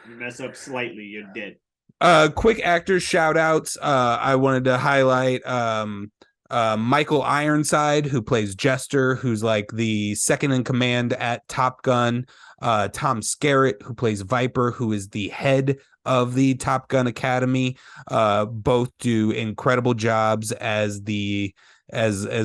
You mess up slightly, you're dead. Quick actors shout outs. I wanted to highlight Michael Ironside, who plays Jester, who's like the second in command at Top Gun. Tom Skerritt, who plays Viper, who is the head of the Top Gun Academy. Both do incredible jobs as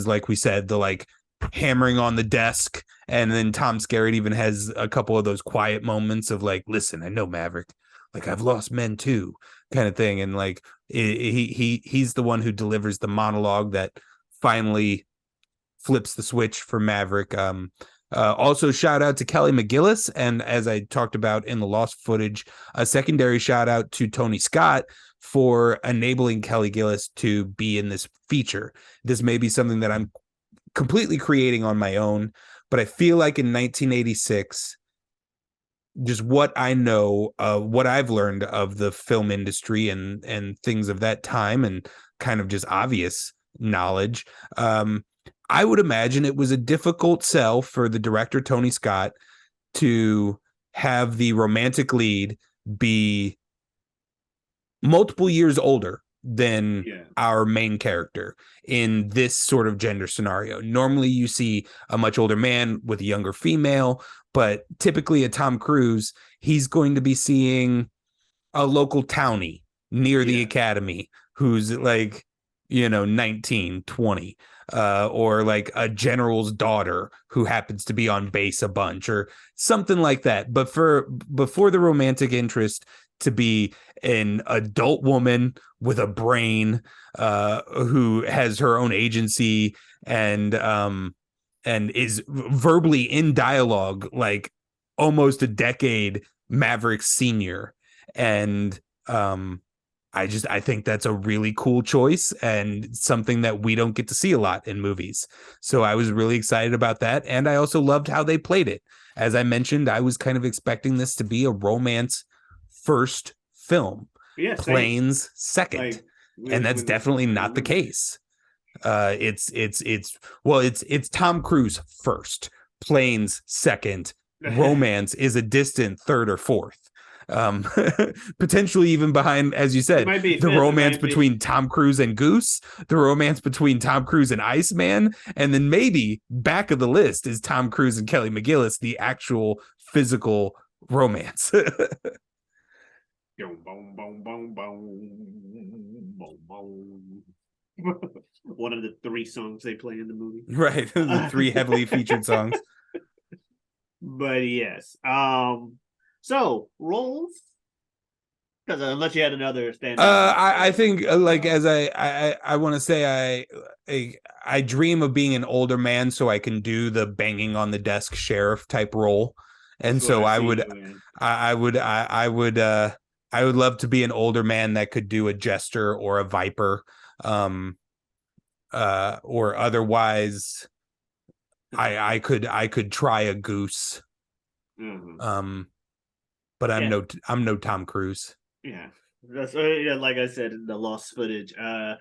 like we said, the like hammering on the desk. And then Tom Skerritt even has a couple of those quiet moments of like, listen, I know Maverick, like I've lost men too, kind of thing. And like he's the one who delivers the monologue that finally flips the switch for Maverick. Also shout out to Kelly McGillis, and as I talked about in the lost footage, a secondary shout out to Tony Scott for enabling Kelly Gillis to be in this feature. This may be something that I'm completely creating on my own, but I feel like in 1986, just what I know, what I've learned of the film industry and things of that time, and kind of just obvious knowledge, I would imagine it was a difficult sell for the director, Tony Scott, to have the romantic lead be multiple years older than our main character in this sort of gender scenario. Normally you see a much older man with a younger female, but typically a Tom Cruise, he's going to be seeing a local townie near the academy who's like, 19, 20, or like a general's daughter who happens to be on base a bunch or something like that. But before the romantic interest to be an adult woman with a brain, who has her own agency and is verbally in dialogue like almost a decade Maverick's senior. And I think that's a really cool choice and something that we don't get to see a lot in movies. So I was really excited about that. And I also loved how they played it. As I mentioned, I was kind of expecting this to be a romance first film. Planes second. Like, and that's definitely not the case. It's Tom Cruise first, planes second, romance is a distant third or fourth. Potentially even behind, as you said, the romance between Tom Cruise and Goose, the romance between Tom Cruise and Iceman, and then maybe back of the list is Tom Cruise and Kelly McGillis, the actual physical romance. One of the 3 songs they play in the movie, right? The 3 heavily featured songs. But yes, so roles, because unless you had another stand. I think like as I want to say I dream of being an older man so I can do the banging on the desk sheriff type role, and so I would love to be an older man that could do a jester or a viper, or otherwise I could try a goose. Mm-hmm. But I'm no Tom Cruise. Yeah, that's like I said in the lost footage. I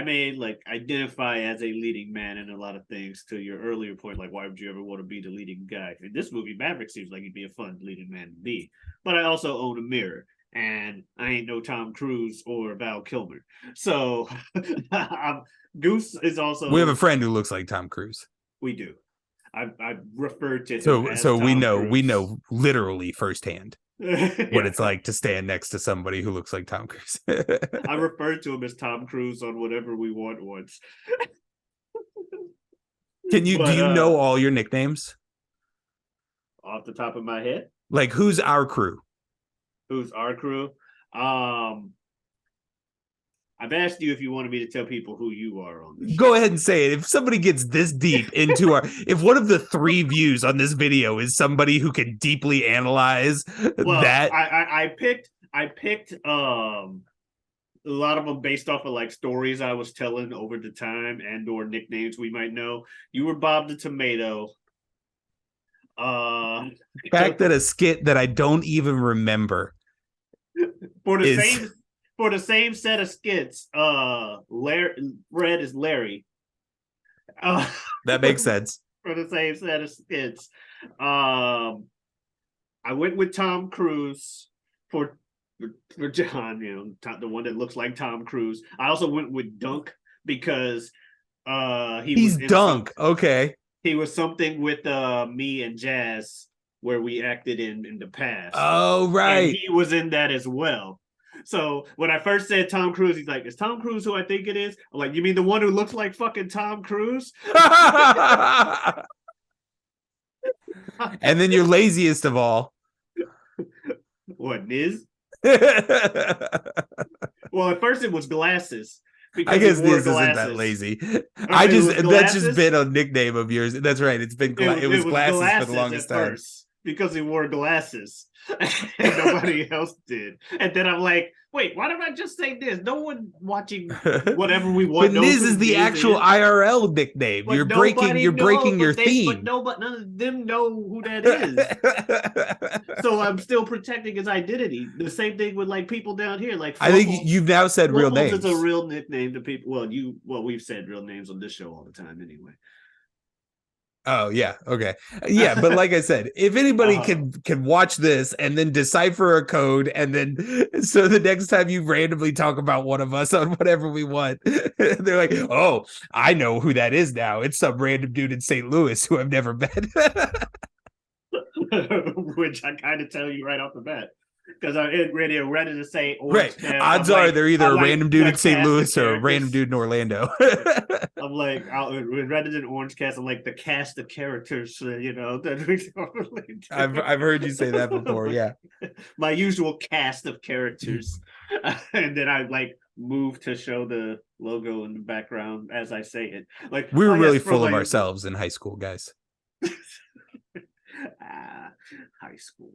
may like identify as a leading man in a lot of things. To your earlier point, like why would you ever want to be the leading guy in this movie? Maverick seems like he'd be a fun leading man to be. But I also own a mirror, and I ain't no Tom Cruise or Val Kilmer. So Goose is also. We have a friend who looks like Tom Cruise. We do. I referred to him so Tom we Cruise. know literally firsthand what it's like to stand next to somebody who looks like Tom Cruise. I referred to him as Tom Cruise on Whatever We Want once. Do you know all your nicknames off the top of my head? Like who's our crew? Who's our crew? I've asked you if you wanted me to tell people who you are on this show. Go ahead and say it. If somebody gets this deep into if one of the 3 views on this video is somebody who can deeply analyze that. I picked a lot of them based off of like stories I was telling over the time and or nicknames we might know. You were Bob the Tomato. Fact that a skit that I don't even remember for the same set of skits, Red is Larry. That makes sense. For the same set of skits. I went with Tom Cruise for John, the one that looks like Tom Cruise. I also went with Dunk because he's Dunk. Okay. He was something with me and Jazz where we acted in the past. Oh, right. And he was in that as well. So when I first said Tom Cruise, he's like, is Tom Cruise who I think it is? I'm like, you mean the one who looks like fucking Tom Cruise? And then your laziest of all. What, Niz? Well, at first it was glasses. I guess this isn't that lazy. That's just been a nickname of yours. That's right. It was glasses for the longest time. Because he wore glasses and nobody else did. And then I'm like, wait, why did I just say this? No one watching Whatever We Want. But Niz is the actual IRL nickname. You're breaking your theme. But none of them know who that is. So I'm still protecting his identity. The same thing with like people down here. Like I think you've now said real names. It's a real nickname to people. Well, we've said real names on this show all the time anyway. Oh yeah, okay. Yeah, but like I said, if anybody uh, can watch this and then decipher a code and then so the next time you randomly talk about one of us on whatever we want, they're like, "Oh, I know who that is now. It's some random dude in St. Louis who I've never met." which I kind of tell you right off the bat. Because I'm ready to say Right. Orange Cast. Odds are they're either I'm a like random dude in the St. cast of Louis or a random characters. dude in Orlando. I'm like, rather than Orange Cast, I'm like the cast of characters, that we normally I've heard you say that before. do. Yeah. My usual cast of characters. And then I like move to show the logo in the background as I say it. Like, We were oh really yes, from full of my ourselves in high school, guys. high school.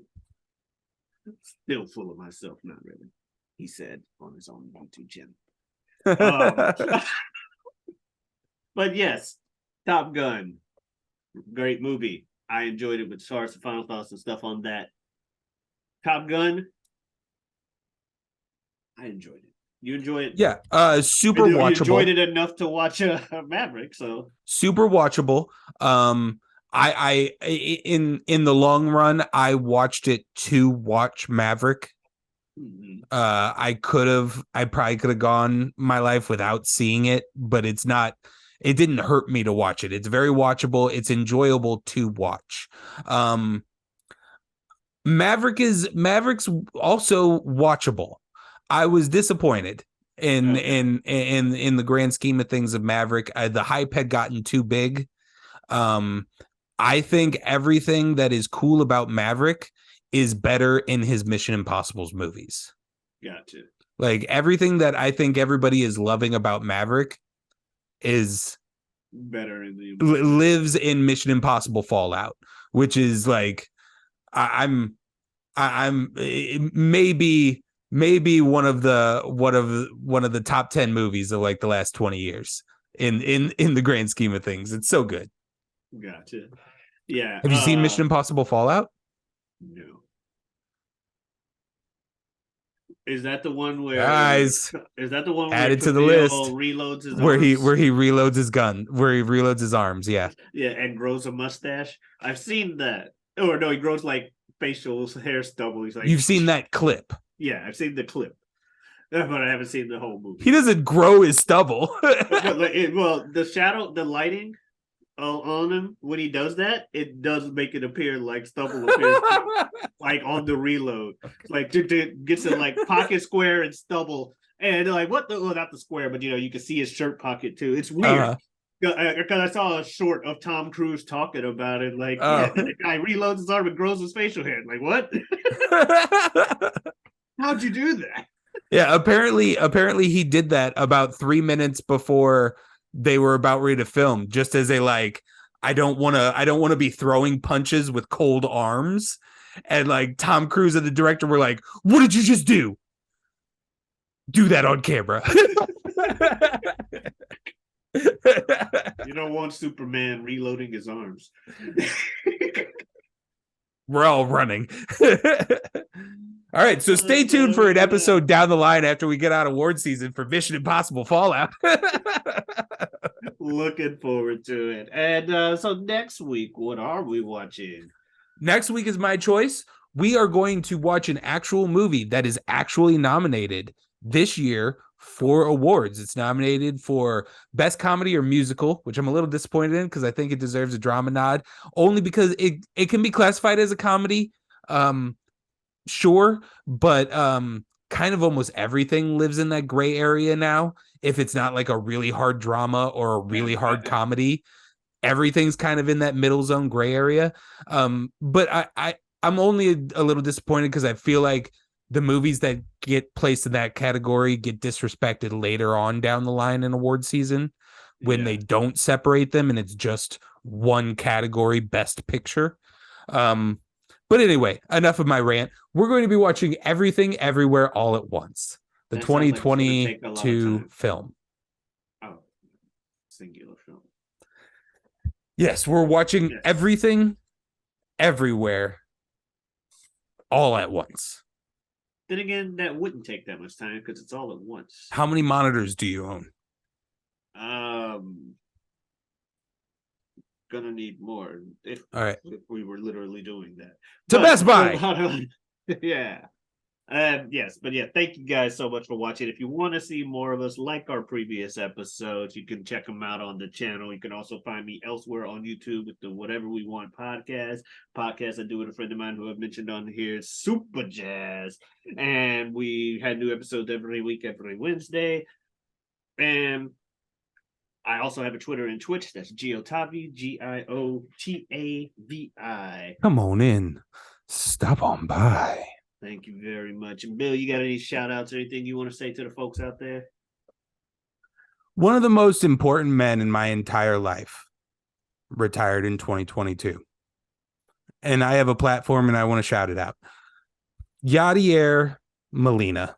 Still full of myself, not really. He said on his own YouTube channel. But yes, Top Gun, great movie. I enjoyed it with stars and final thoughts and stuff on that. Top Gun, I enjoyed it. You enjoy it? Yeah, super You enjoyed watchable. it enough to watch Maverick, so Super watchable. In the long run, I watched it to watch Maverick. I probably could have gone my life without seeing it, but it didn't hurt me to watch it. It's very watchable. It's enjoyable to watch. Maverick's also watchable. I was disappointed in the grand scheme of things of Maverick. The hype had gotten too big. I think everything that is cool about Maverick is better in his Mission Impossible's movies. Gotcha. Like everything that I think everybody is loving about Maverick is better in the lives in Mission Impossible Fallout, which is like I'm maybe one of the top 10 movies of like the last 20 years in the grand scheme of things. It's so good. Gotcha. Yeah. Have you seen Mission Impossible Fallout? No. Is that the one where guys? Is that the one where added to the list reloads his where arms? he reloads his gun, where he reloads his arms? Yeah. Yeah, and grows a mustache. I've seen that. Or no, he grows like facial hair stubble. He's like, you've seen that clip? Yeah, I've seen the clip, but I haven't seen the whole movie. He doesn't grow his stubble. Well, the lighting on him when he does that, it does make it appear like stubble appears like on the reload, like gets it like pocket square and stubble, and they're like, what the? Well, not the square, but you can see his shirt pocket too. It's weird. Because I saw a short of Tom Cruise talking about it, like, the guy reloads his arm and grows his facial hair. Like, what? How'd you do that? Yeah, apparently he did that about 3 minutes before they were about ready to film, just as I don't want to be throwing punches with cold arms. And like Tom Cruise and the director were like, "What did you just do? Do that on camera." You don't want Superman reloading his arms. We're all running. All right, so stay tuned for an episode down the line after we get out award season for Mission Impossible Fallout. Looking forward to it. And so next week, what are we watching? Next week is my choice. We are going to watch an actual movie that is actually nominated this year for awards. It's nominated for Best Comedy or Musical, which I'm a little disappointed in because I think it deserves a drama nod, only because it can be classified as a comedy. Sure, but kind of almost everything lives in that gray area now. If it's not like a really hard drama or a really hard comedy, everything's kind of in that middle zone gray area. But I'm only a little disappointed because I feel like the movies that get placed in that category get disrespected later on down the line in award season when they don't separate them and it's just one category, Best Picture. But anyway, enough of my rant. We're going to be watching Everything Everywhere All at Once, the 2022 film. Oh, singular film. Yes, we're watching Everything Everywhere All at Once. Then again, that wouldn't take that much time because it's all at once. How many monitors do you own? gonna need more All right. if we were literally doing that. To But Best Buy. yeah. Yes, but yeah, thank you guys so much for watching. If you want to see more of us, like our previous episodes, you can check them out on the channel. You can also find me elsewhere on YouTube with the Whatever We Want podcast. I do with a friend of mine who I've mentioned on here, Super Jazz. And we had new episodes every week, every Wednesday. And I also have a Twitter and Twitch. That's Giotavi, Giotavi. Come on in. Stop on by. Thank you very much. And Bill, you got any shout outs or anything you want to say to the folks out there? One of the most important men in my entire life retired in 2022. And I have a platform and I want to shout it out. Yadier Molina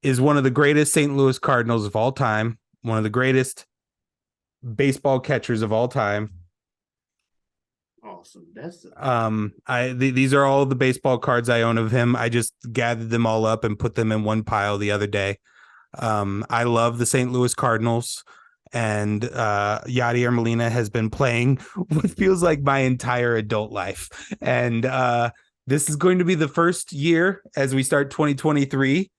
is one of the greatest St. Louis Cardinals of all time, one of the greatest baseball catchers of all time. Awesome. These are all the baseball cards I own of him. I just gathered them all up and put them in one pile the other day. I love the St. Louis Cardinals, and Yadier Molina has been playing what feels like my entire adult life. And this is going to be the first year as we start 2023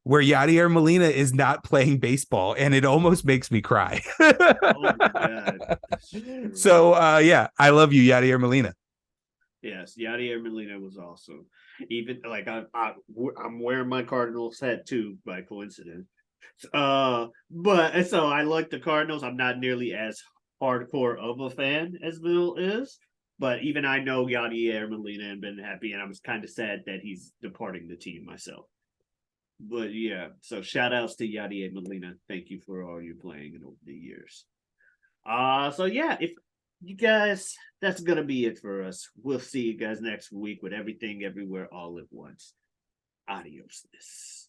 where Yadier Molina is not playing baseball, and it almost makes me cry. Oh my God. So, yeah, I love you, Yadier Molina. Yes, Yadier Molina was awesome. Even like I'm wearing my Cardinals hat too by coincidence. But so I like the Cardinals. I'm not nearly as hardcore of a fan as Bill is, but even I know Yadier Molina and been happy, and I was kind of sad that he's departing the team myself. But yeah, so shout outs to Yadier Molina. Thank you for all your playing over the years. So yeah, if you guys, that's gonna be it for us. We'll see you guys next week with everything everywhere all at once. Adios.